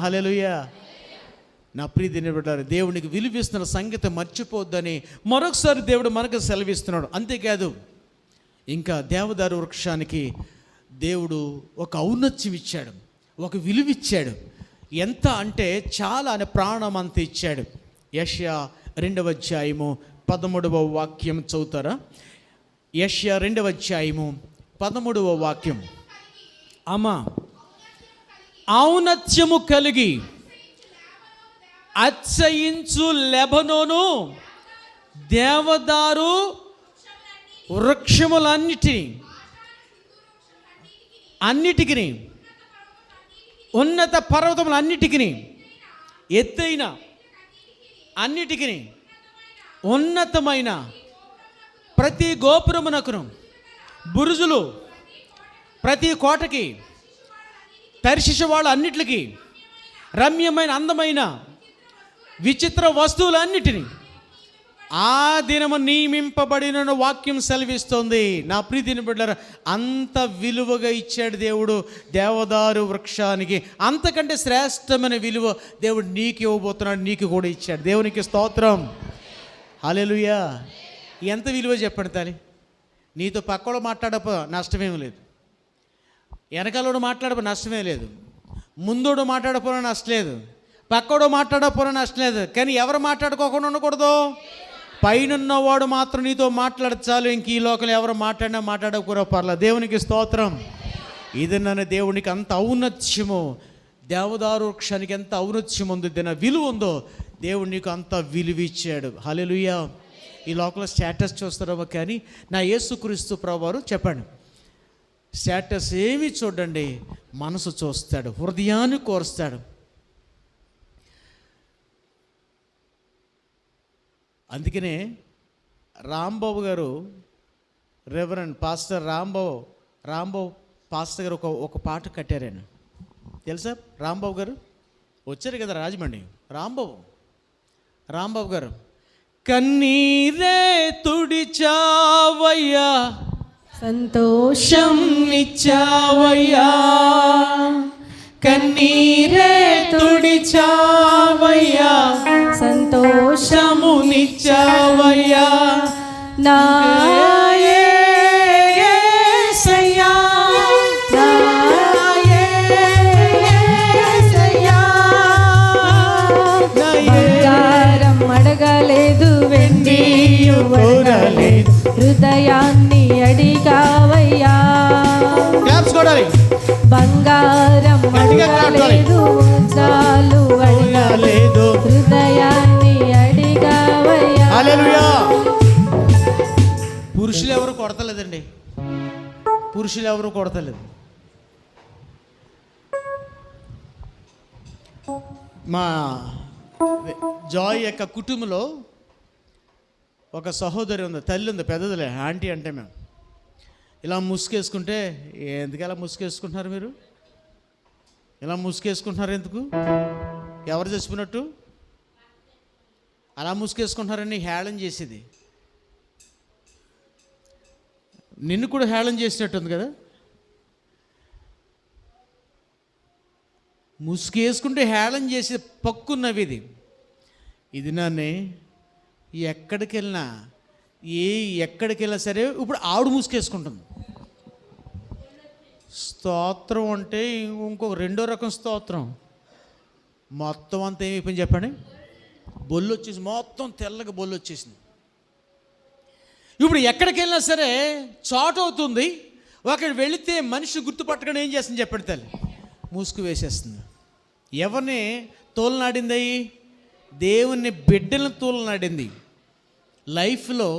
హల్లెలూయా. నా ప్రియ దేవుని దేవునికి విలువిస్తున్న సంగతి మర్చిపోద్దని మరొకసారి దేవుడు మనకు సెలవిస్తున్నాడు. అంతేకాదు, ఇంకా దేవదారు వృక్షానికి దేవుడు ఒక ఔన్నత్యం ఇచ్చాడు, ఒక విలువిచ్చాడు. ఎంత అంటే చాలా అని ప్రాణం అంత ఇచ్చాడు. యెషయా 2వ అధ్యాయము 13వ వాక్యం చదువుతారా? యెషయా 2వ అధ్యాయము 13వ వాక్యం. అమ్మా, ఔన్నత్యము కలిగి అచ్చయించు లెబనోను దేవదారు వృక్షములన్నిటికీ ఉన్నత పర్వతములన్నిటికీ ఎత్తైన అన్నిటికీ ఉన్నతమైన ప్రతి గోపురమునకును బురుజులు, ప్రతి కోటకి, తర్షీషు వాళ్ళ అన్నిటికీ రమ్యమైన అందమైన విచిత్ర వస్తువులన్నిటినీ ఆ దినము నియమింపబడిన వాక్యం సెలవిస్తోంది. నా ప్రీతిని బిడ్డలారా, అంత విలువగా ఇచ్చాడు దేవుడు దేవదారు వృక్షానికి. అంతకంటే శ్రేష్టమైన విలువ దేవుడు నీకు ఇవ్వబోతున్నాడు, నీకు కూడా ఇచ్చాడు. దేవునికి స్తోత్రం. హల్లెలూయా. ఎంత విలువ చెప్పండి తల్లి. నీతో పక్కలో మాట్లాడపో నష్టమేం లేదు, వెనకాలోడు మాట్లాడపో నష్టమే లేదు, ముందోడు మాట్లాడపోయినా నష్టం లేదు, పక్కోడు మాట్లాడకపోయినా నష్టం లేదు. కానీ ఎవరు మాట్లాడుకోకుండా ఉండకూడదు? పైనున్నవాడు మాత్రం నీతో మాట్లాడచాలు. ఇంక ఈ లోకంలో ఎవరు మాట్లాడకపోయినా పర్లేదు. దేవునికి స్తోత్రం. ఇది నన్ను దేవునికి అంత ఔన్నత్యము, దేవదారు వృక్షానికి ఎంత ఔన్నత్యం ఉందో, దీని విలువ ఉందో దేవుడు నీకు అంత విలువ ఇచ్చాడు. హల్లెలూయా. ఈ లోకంలో స్టేటస్ చూస్తారేమో, కానీ నా యేసుక్రీస్తు ప్రభువారు చెప్పండి, స్టేటస్ ఏమి చూడండి, మనసు చూస్తాడు, హృదయాన్ని కోరుస్తాడు. అందుకనే రాంబాబు గారు, రెవరెండ్ పాస్టర్ రాంబాబు పాస్టర్ గారు ఒక పాట కట్టారాయన. తెలుసా? రాంబాబు గారు వచ్చారు కదా రాజమండ్రి. రాంబాబు గారు, కన్నీరే తుడిచావయ్యా, సంతోషం ఇచ్చావయ్యా, కన్నీరే తుడిచావయ్యా, సంతోషమునిచ్చావయ్యా, నా యేసయ్యా, నా యేసయ్యా. బంగారం అడగలేదు, వెండి ఇవ్వలేదు, హృదయాన్ని అడిగావయ్యా. బంగారం అడగలేదు, చాలు అడగలేదు, హృదయాన్ని అడిగావయ్యా. హల్లెలూయా. పురుషులు ఎవరు కొడతలేదండి, పురుషులు ఎవరు కొడతలేదు. మా జాయ్ యొక్క కుటుంబంలో ఒక సహోదరి ఉంది, తల్లి ఉంది, పెద్దదిలే, ఆంటీ అంటే మేము. ఇలా ముసుగేసుకుంటే, ఎందుకు ఇలా ముసుగేసుకుంటున్నారు మీరు? ఇలా ముసుగేసుకుంటున్నారు ఎందుకు? ఎవరు చచ్చిపోయినట్టు అలా ముసుగేసుకుంటున్నారని హేళన చేసేది. నిన్ను కూడా హేళన చేసినట్టుంది కదా. ముసుగేసుకుంటే హేళన చేసే పక్కున్నవి ఇది నన్నే. ఎక్కడికి వెళ్ళినా సరే ఇప్పుడు ఆవిడ ముసుగేసుకుంటుంది. స్తోత్రం అంటే ఇంకొక రెండో రకం స్తోత్రం. మొత్తం అంతా ఏమైపోయింది చెప్పండి, బొల్లు వచ్చేసి, మొత్తం తెల్లగా బొల్లు వచ్చేసింది. ఇప్పుడు ఎక్కడికి వెళ్ళినా సరే చాట్ అవుతుంది. అక్కడ వెళితే మనిషి గుర్తుపట్టకుండా ఏం చేస్తుంది చెప్పండి తల్లి, ముసుగు వేసేస్తుంది. ఎవరిని తోలనాడింది? దేవుని బిడ్డలను తోలనాడింది. లైఫ్లో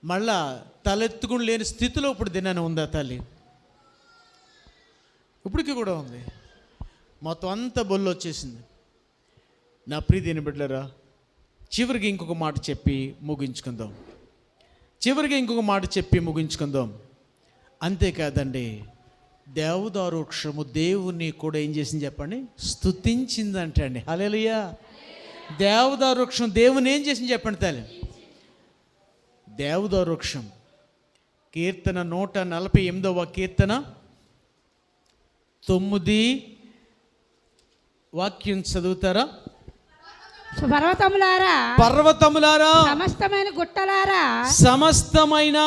మళ్ళా తలెత్తుకుని లేని స్థితిలో ఇప్పుడు దినాన్ని ఉందా తల్లి? ఇప్పటికీ కూడా ఉంది. మొత్తం అంతా బొల్లు వచ్చేసింది. నా ప్రియమైన బిడ్డలారా, చివరికి ఇంకొక మాట చెప్పి ముగించుకుందాం. అంతేకాదండి, దేవదారు వృక్షము దేవుని కూడా ఏం చేసింది చెప్పండి, స్తుతించిందంటే అండి. హల్లెలూయా. దేవదారు వృక్షం దేవుని ఏం చేసింది చెప్పండి తల్లి? దేవదారు వృక్షం కీర్తన 148వ కీర్తన 9 వాక్యం చదువుతారా? పర్వతములారా, పర్వతములారా, సమస్తమైన గుట్టలారా, సమస్తమైన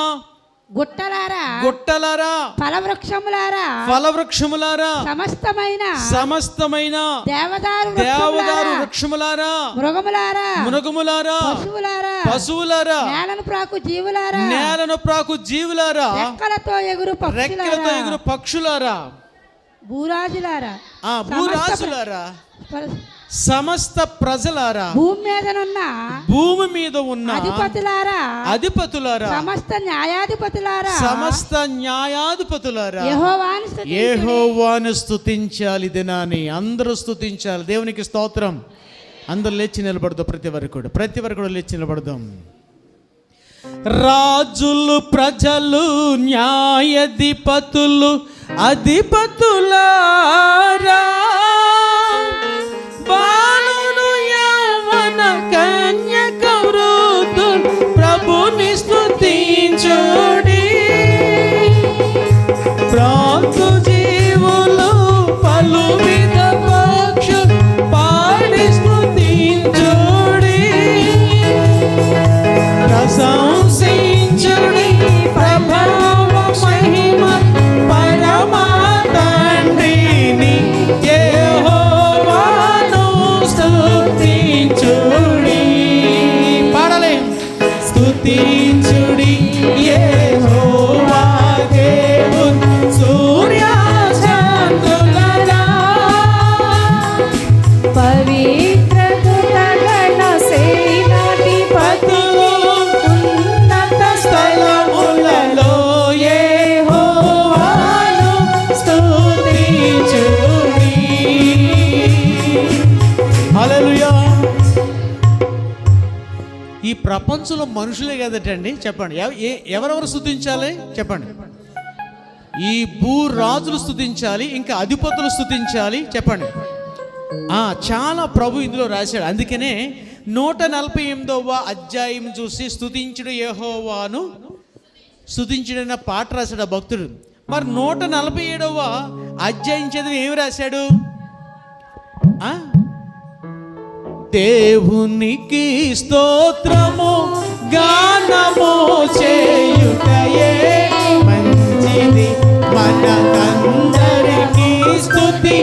గుట్టలారా, గుట్టలారా, ఫలవృక్షములారా, ఫలవృక్షములారా, సమస్తమైన దేవదారు వృక్షములారా, మృగములారా, పశువులారా, నేలను ప్రాకు జీవులారా, రెక్కలతో ఎగురు పక్షులారా, భూరాజులారా, సమస్త ప్రజలారా, భూమి మీద ఉన్న అధిపతులారా, సమస్త న్యాయాధిపతులారా యెహోవాను స్తుతించాలి. దినాన్ని అందరూ స్తుతించాలి. దేవునికి స్తోత్రం. అందరూ లేచి నిలబడదాం. ప్రతి వరకు లేచి నిలబడదాం. రాజులు, ప్రజలు, న్యాయాధిపతులు, అధిపతులారా, బాలురు, యవ్వన, కన్యక, వృద్ధులు, ప్రభుని స్తుతించుడి. ప్రాకు జీవులు, పలువిధ పక్షులు, పాడి స్తుతించుడి. ప్రశంసించుడి ప్రభావ మహిమ పరమా తండ్రిని యెహోవాను స్తుతించుడి. పాడాలి. స్తుతించుడి యెహోవా దేవుని సూర్య చంద్రులారా, పవిత్ర దూతగణ సేనాధిపతులు, ఉన్నత స్థలములలో యెహోవాను స్తుతించుడి. హల్లెలూయా. ఈ ప్రపంచంలో మనుషులే కదటండి. చెప్పండి, ఎవరెవరు స్తుతించాలి? చెప్పండి. ఈ భూరాజులు స్తుతించాలి, ఇంకా అధిపతులు స్తుతించాలి. చెప్పండి. చాలా ప్రభు ఇందులో రాశాడు. అందుకనే 148వ అధ్యాయం చూసి స్తుతించుడు యెహోవాను స్తుతించుడన్న పాట రాశాడు ఆ భక్తుడు. మరి 147వ అధ్యాయం చదివి ఏమి రాశాడు? దేవునికి స్తోత్రము గానము చేయుటయే మంచిది, మనకందరికీ స్తుతి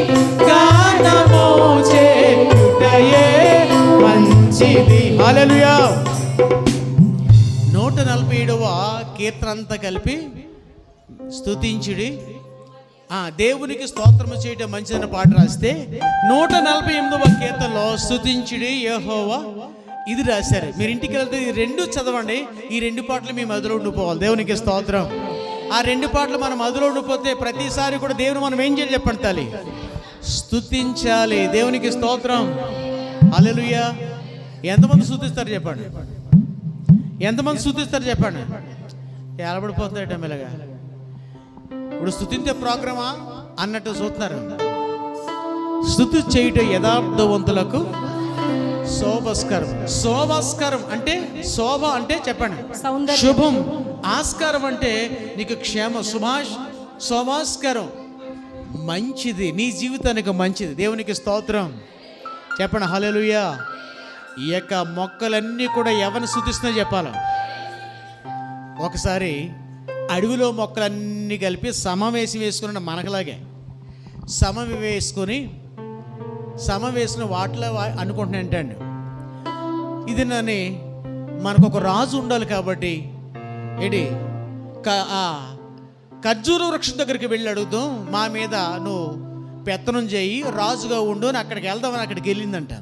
గానము చేయుటయే మంచిది. హల్లెలూయా. 147వ కీర్తన అంతా కలిపి స్తుతించుడి, దేవునికి స్తోత్రము చేయటం మంచిదన్న పాట రాస్తే 148వ కీర్తనలో స్తుతించుడి యెహోవా ఇది రాశారు. మీరు ఇంటికి వెళ్తే ఈ రెండు చదవండి. ఈ రెండు పాటలు మీ మదిలో ఉండిపోవాలి. దేవునికి స్తోత్రం. ఆ రెండు పాటలు మనం మదిలో ఉండిపోతే ప్రతిసారి కూడా దేవుని మనం ఏం చేయాలి చెప్పండి? తల్లి స్తుతించాలి. దేవునికి స్తోత్రం. హల్లెలూయా. ఎంతమంది స్తుతిస్తారు చెప్పండి? ఎంతమంది స్తుతిస్తారు చెప్పండి? ఎలబడిపోతుందట మెల్లగా. ఇప్పుడు స్తుతించే ప్రోగ్రామా అన్నట్టు చూస్తున్నారు. స్తుతి చేయుట యథార్థవంతులకు శోభస్కరం. శోభస్కరం అంటే శోభ అంటే చెప్పండి శుభం. ఆస్కారం అంటే నీకు క్షేమ. శోభాస్కరం మంచిది, నీ జీవితానికి మంచిది. దేవునికి స్తోత్రం చెప్పండి. హల్లెలూయా. ఈ యొక్క మొక్కలన్నీ కూడా ఎవరిని స్తుతిస్తున్నాయో చెప్పాలి. ఒకసారి అడవిలో మొక్కలన్నీ కలిపి సమవేసి వేసుకున్న మనకలాగే సమవేసిన వాటిలో అనుకుంటున్నా ఏంటండి, ఇది నన్ను మనకు ఒక రాజు ఉండాలి కాబట్టి ఏంటి ఖర్జూర వృక్షం దగ్గరికి వెళ్ళి అడుగుదాం, మా మీద నువ్వు పెత్తనం చేయి, రాజుగా ఉండు అని అక్కడికి వెళ్దామని అక్కడికి వెళ్ళిందంట.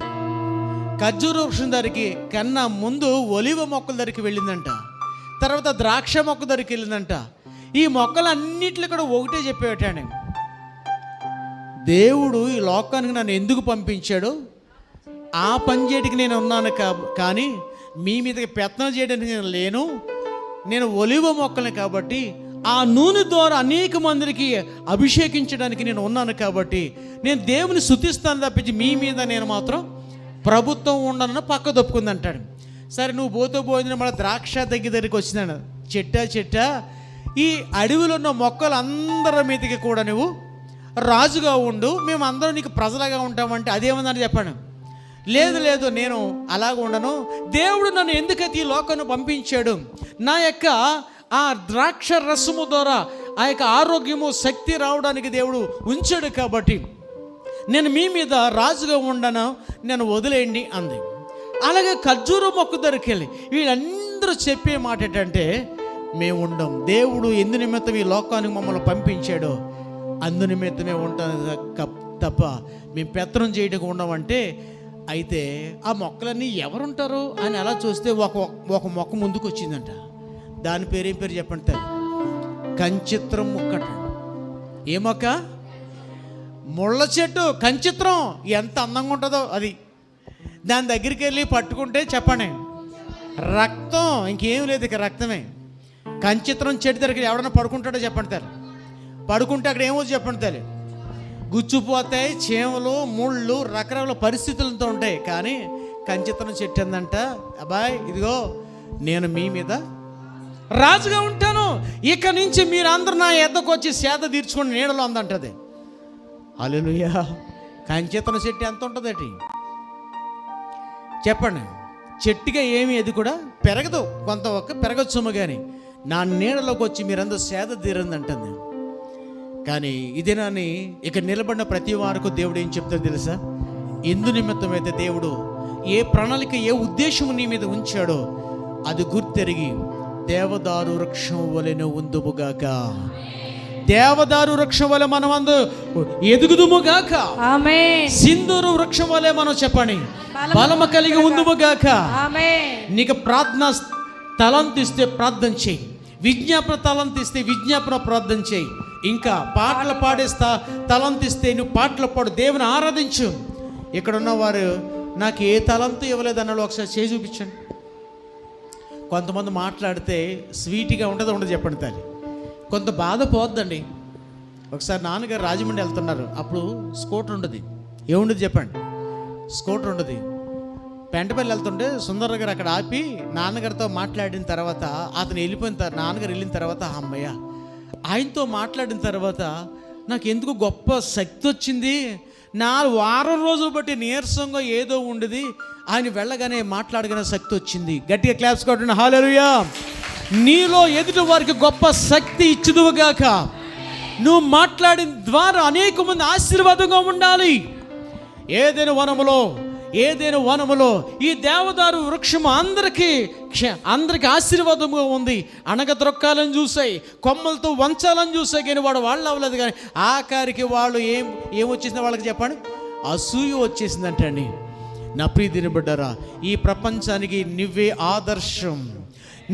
ఖర్జూర వృక్షం దగ్గరికి కన్నా ముందు ఒలివ మొక్కల దగ్గరికి వెళ్ళిందంట. తర్వాత ద్రాక్ష మొక్క దగ్గరికి వెళ్ళిందంట. ఈ మొక్కలన్నింటిలో కూడా ఒకటే చెప్పేటండి, దేవుడు ఈ లోకానికి నన్ను ఎందుకు పంపించాడో ఆ పని చేయడానికి నేను ఉన్నాను కానీ మీ మీదకి పెత్తనం చేయడానికి నేను లేను. నేను ఒలివ మొక్కల్ని కాబట్టి ఆ నూనె ద్వారా అనేక మందికి అభిషేకించడానికి నేను ఉన్నాను కాబట్టి నేను దేవుని స్తుతిస్తాను తప్పించి మీ మీద నేను మాత్రం ప్రభుత్వం ఉండనని పక్క దొప్పుకుంది అంటాడు. సరే నువ్వు పోయిన మళ్ళీ ద్రాక్ష దగ్గరికి వచ్చినాడు. చెట్టా ఈ అడవిలో ఉన్న మొక్కలు అందరి మీదకి కూడా నువ్వు రాజుగా ఉండు, మేము అందరం నీకు ప్రజలుగా ఉంటామంటే అదేమని చెప్పాను. లేదు లేదు, నేను అలాగ ఉండను. దేవుడు నన్ను ఎందుకైతే ఈ లోకాన్ని పంపించాడు, నా యొక్క ఆ ద్రాక్ష రసము ద్వారా ఆ యొక్క ఆరోగ్యము శక్తి రావడానికి దేవుడు ఉంచాడు కాబట్టి నేను మీ మీద రాజుగా ఉండను, నేను వదిలేయండి అంది. అలాగే ఖర్జూర మొక్క దగ్గరికి వెళ్ళి వీళ్ళందరూ చెప్పే మాట ఏంటంటే, మేము ఉండం, దేవుడు ఎందు నిమిత్తం ఈ లోకానికి మమ్మల్ని పంపించాడో అందు నిమిత్తమే ఉంటాను తప్ప మేము పెత్తనం చేయడానికి ఉండమంటే, అయితే ఆ మొక్కలన్నీ ఎవరుంటారు అని అలా చూస్తే ఒక మొక్క ముందుకు వచ్చిందంట. దాని పేరేం పేరు చెప్పండి తల్లి? కంచిత్రం మొక్కట. ఏ మొక్క? ముళ్ళ చెట్టు. కంచిత్రం ఎంత అందంగా ఉంటుందో అది. దాని దగ్గరికి వెళ్ళి పట్టుకుంటే చెప్పండి, రక్తం, ఇంకేం లేదు, ఇక రక్తమే. కంచిత్రం చెట్టు దగ్గర ఎవడన్నా పడుకుంటాడో చెప్పండి తల్లి? పడుకుంటే అక్కడ ఏమో చెప్పండి తల్లి? గుచ్చుపోతాయి, చీమలు, ముళ్ళు, రకరకాల పరిస్థితులతో ఉంటాయి. కానీ కంచిత్రం చెట్టు ఏందంట, అబ్బాయి ఇదిగో నేను మీ మీద రాజుగా ఉంటాను, ఇక నుంచి మీరందరూ నా ఎద్దకు వచ్చి సేద తీర్చుకుని నీడలో అందంటది. హల్లెలూయా. కంచిత్రం చెట్టు ఎంత ఉంటుందటి చెప్పండి? చెట్టుగా ఏమి అది కూడా పెరగదు, కొంత ఒక్క పెరగచ్చుము, కానీ నా నీడలోకి వచ్చి మీరందరూ సేద తీరందంటుంది. కానీ ఇదేనాని ఇక నిలబడిన ప్రతి వారికి దేవుడు ఏం చెప్తారో తెలుసా? ఎందు నిమిత్తం అయితే దేవుడు ఏ ప్రణాళిక, ఏ ఉద్దేశం నీ మీద ఉంచాడో అది గుర్తెరిగి దేవదారు వృక్షం వలెను ఉందుముగాక. దేవదారు వృక్షం వలె మనం ఎదుగుదుముగాక. ఆమేన్. సింధూరు వృక్షం వలె మనం చెప్పండి బలము కలిగి ఉందుముగాక. ఆమేన్. నీకు ప్రార్థన తలంతిస్తే ప్రార్థన చేయి, విజ్ఞాపన తలంతిస్తే విజ్ఞాపన ప్రార్థన చేయి, ఇంకా పాటలు పాడేస్తా తలంతిస్తే నువ్వు పాటలు పాడు, దేవుని ఆరాధించు. ఇక్కడ ఉన్నవారు నాకు ఏ తలంతు ఇవ్వలేదన్నాడు, ఒకసారి చేయి చూపించండి. కొంతమంది మాట్లాడితే స్వీట్గా ఉండదు చెప్పండి తల్లి, కొంత బాధ పోద్దండి. ఒకసారి నాన్నగారు రాజమండ్రి వెళ్తున్నారు, అప్పుడు స్కూటర్ ఉండదు. ఏముండదు చెప్పండి? స్కూటర్ ఉండదు. పెంటపల్లి వెళ్తుంటే సుందర గారు అక్కడ ఆపి నాన్నగారితో మాట్లాడిన తర్వాత, అతను వెళ్ళిపోయిన నాన్నగారు వెళ్ళిన తర్వాత, అమ్మయ్య ఆయనతో మాట్లాడిన తర్వాత నాకు ఎందుకు గొప్ప శక్తి వచ్చింది. నా వారం రోజులు బట్టి నీరసంగా ఏదో ఉండేది, ఆయన వెళ్ళగానే మాట్లాడగానే శక్తి వచ్చింది. గట్టిగా క్లాప్స్ కొట్టండి. హల్లెలూయా. నీలో ఎదుటి వారికి గొప్ప శక్తి ఇచ్చుదువుగాక. నువ్వు మాట్లాడిన ద్వారా అనేక మంది ఆశీర్వాదంగా ఉండాలి. ఏదైనా వనములో ఈ దేవదారు వృక్షం అందరికీ ఆశీర్వాదంగా ఉంది. అనగద్రొక్కాలని చూసాయి, కొమ్మలతో వంచాలని చూసాయి, కానీ వాళ్ళు అవ్వలేదు. కానీ ఆఖరికి వాళ్ళు ఏమొచ్చేసిందో వాళ్ళకి చెప్పండి, అసూయ వచ్చేసిందంటండి. నా ప్రియమైన బిడ్డరా, ఈ ప్రపంచానికి నువ్వే ఆదర్శం,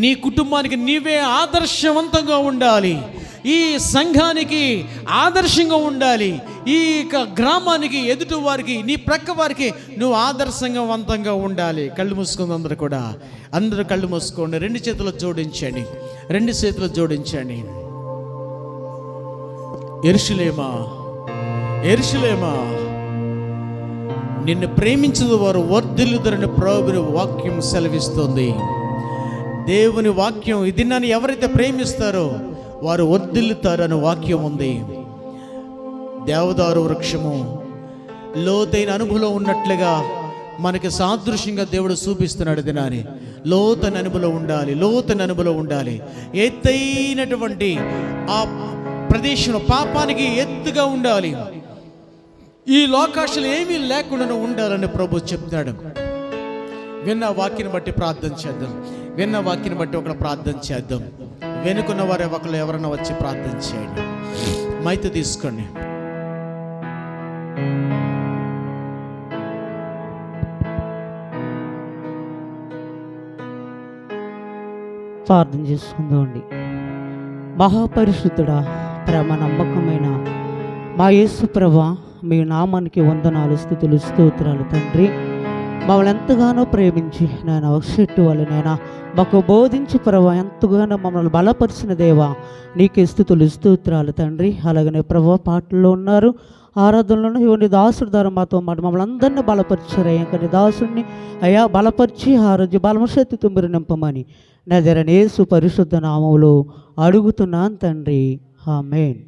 నీ కుటుంబానికి నీవే ఆదర్శవంతంగా ఉండాలి, ఈ సంఘానికి ఆదర్శంగా ఉండాలి, ఈ గ్రామానికి, ఎదుటి వారికి, నీ ప్రక్క వారికి నువ్వు ఆదర్శవంతంగా ఉండాలి. కళ్ళు మూసుకుంది అందరూ కళ్ళు మూసుకోండి. రెండు చేతులు జోడించండి. యెరూషలేమా నిన్ను ప్రేమించదు వారు వర్ధిల్లుదురని ప్రభువుని వాక్యం సెలవిస్తుంది. దేవుని వాక్యం ఇది, నన్ను ఎవరైతే ప్రేమిస్తారో వారు వర్ధిల్లుతారని వాక్యం ఉంది. దేవదారు వృక్షము లోతైన అనుభవం ఉన్నట్లుగా మనకి సాదృశ్యంగా దేవుడు చూపిస్తున్నాడు. దినాన్ని లోతైన అనుభవం ఉండాలి. ఎత్తైనటువంటి ఆ ప్రదేశంలో పాపానికి ఎత్తుగా ఉండాలి. ఈ లోకాశలు ఏమీ లేకుండా ఉండాలని ప్రభు చెప్తున్నాడు. విన్న వాక్యాన్ని బట్టి ప్రార్థన చేద్దాం. వెనుకున్న వారు ఒకరు ఎవరైనా వచ్చి ప్రార్థన చేయండి. మైత తీసుకోండి. ప్రార్థన చేసుకుందామండి. మహాపరిశుద్ధుడా, ప్రేమ నమ్మకమైన మా యేసు ప్రభువా, మీ నామానికి వందనాలు, స్తుతులు, స్తోత్రాలు తండ్రి. మమ్మల్ని ఎంతగానో ప్రేమించి నేను అవసెట్టు వల్ల నేను మాకు బోధించి ప్రభా ఎంతగానో మమ్మల్ని బలపరిచిన దేవా, నీకే స్తుతులు, స్తోత్రాలు తండ్రి. అలాగనే ప్రభా పాటల్లో ఉన్నారు, ఆరాధనలో ఇవన్నీ దాసుడు ద్వారా మాతో మాట మమ్మల్ని అందరినీ బలపరిచారయ్యా. కానీ దాసుడిని అయ్యా బలపరిచి ఆ రోజు బలమశక్తితో మీరు నింపమని నజరేయుని యేసు పరిశుద్ధ నామములో అడుగుతున్నాను తండ్రి. ఆమేన్.